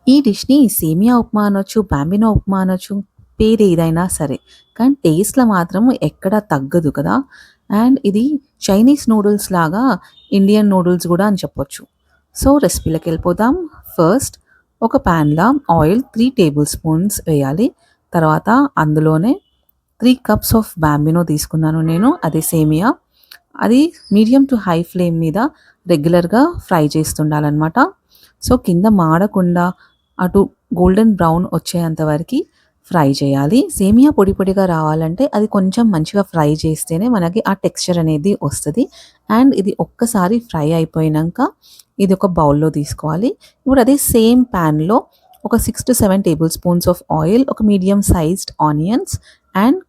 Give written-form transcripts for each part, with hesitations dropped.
ఈ డిష్‌ని సేమియా ఉప్మా అనొచ్చు, బాంబినో ఉప్మా అనొచ్చు, పేరేదైనా సరే. కానీ టేస్ట్‌లో మాత్రం ఎక్కడ తగ్గదు కదా! అండ్ ఇది చైనీస్ నూడిల్స్ లాగా ఇండియన్ నూడిల్స్ గూడా అని చెప్పొచ్చు. సో, రెసిపీలకెళ్ళిపోదాం. ఫస్ట్ ఒక పాన్‌ల ఆయిల్ 3 టేబుల్ స్పూన్స్ వేయాలి. తర్వాత అందులోనే 3 కప్స్ ఆఫ్ బాంబినో తీసుకున్నాను నేను. అదే సేమియా. అది మీడియం టు హై ఫ్లేమ్ మీద రెగ్యులర్‌గా ఫ్రై చేస్తుండాలనమాట. సో, కింద మాడకుండా అటు గోల్డెన్ బ్రౌన్ వచ్చేంత వరకి ఫ్రై చేయాలి. సేమియా పొడి పొడిగా రావాలంటే అది కొంచెం మంచిగా ఫ్రై చేస్తేనే మనకి ఆ టెక్స్చర్ అనేది వస్తది. అండ్ ఇది ఒక్కసారి ఫ్రై అయిపోయినంక ఇది ఒక బౌల్‌లో తీసుకోవాలి. ఇప్పుడు అదే సేమ్ పాన్‌లో ఒక 6-7 టేబుల్ స్పూన్స్ ఆఫ్ ఆయిల్, ఒక medium sized onions and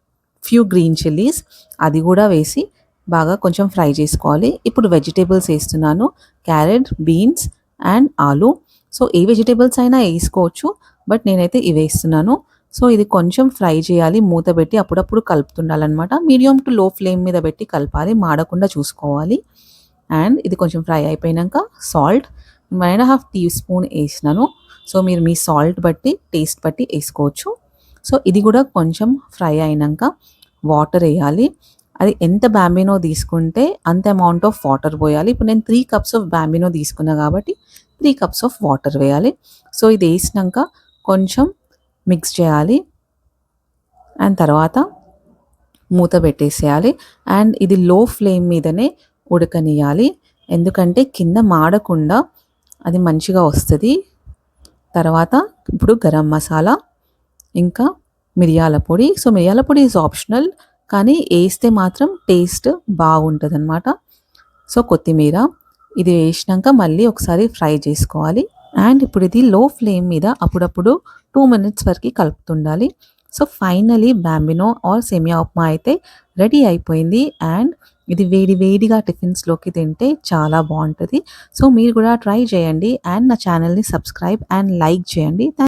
few green chillies అది గూడా వేసి బాగా కొంచెం ఫ్రై చేసుకోవాలి. ఇప్పుడు వెజిటబుల్స్ ఏస్తున్నాను. క్యారెట్, బీన్స్ అండ్ ఆలు. సో, ఏ వెజిటబుల్స్ అయినా ఏసుకోవచ్చు. బట్ నేనైతే ఇవేస్తున్నాను. సో, ఇది కొంచెం ఫ్రై చేయాలి. మూత పెట్టి అప్పుడప్పుడు కలుపుతుండాలనమాట. మీడియం టు లో ఫ్లేమ్ మీద పెట్టి కలపాలి. మాడకుండా చూసుకోవాలి. అండ్ ఇది కొంచెం ఫ్రై అయిపోయినంక సాల్ట్ 1 ½ టీ స్పూన్ ఏసినాను. సో, మీరు మీ సాల్ట్ బట్టి, టేస్ట్ బట్టి ఏసుకోవచ్చు. సో, ఇది గూడా కొంచెం ఫ్రై అయినంక వాటరేయాలి. అది ఎంత బాంబినో తీసుకుంటే అంత అమౌంట్ ఆఫ్ వాటర్ పోయాలి. ఇప్పుడు నేను 3 కప్స్ ఆఫ్ బాంబినో తీసుకున్నా కాబట్టి 3 కప్స్ ఆఫ్ వాటర్ వేయాలి. సో, ఇది ఏసినంక కొంచెం మిక్స్ చేయాలి. అండ్ తర్వాత మూత పెట్టేసేయాలి. అండ్ ఇది లో ఫ్లేమ్ మీదనే ఉడకనియాలి. ఎందుకంటే కింద మాడకుండా అది మంచిగా వస్తది. తర్వాత ఇప్పుడు గరం మసాలా, ఇంకా మిరియాల పొడి. సో, మిరియాల పొడి ఈజ్ ఆప్షనల్. కానీ ఏస్తే మాత్రం టేస్ట్ బాగుంటదనమాట. సో, కొత్తిమీర ఇది వేసినంక మళ్ళీ ఒకసారి ఫ్రై చేసుకోవాలి. అండ్ ఇప్పుడు ఇది లో ఫ్లేమ్ మీద అప్పుడప్పుడు 2 మినిట్స్ వరకి కలుపుతుండాలి. సో, ఫైనలీ బాంబినో ఆర్ సేమియా ఉప్మా అయితే రెడీ అయిపోయింది. అండ్ ఇది వేడి వేడిగా టిఫిన్స్‌లోకి తింటే చాలా బావుంటది. సో, మీరు కూడా ట్రై చేయండి. అండ్ నా ఛానెల్‌ని సబ్స్క్రైబ్ అండ్ లైక్ చేయండి.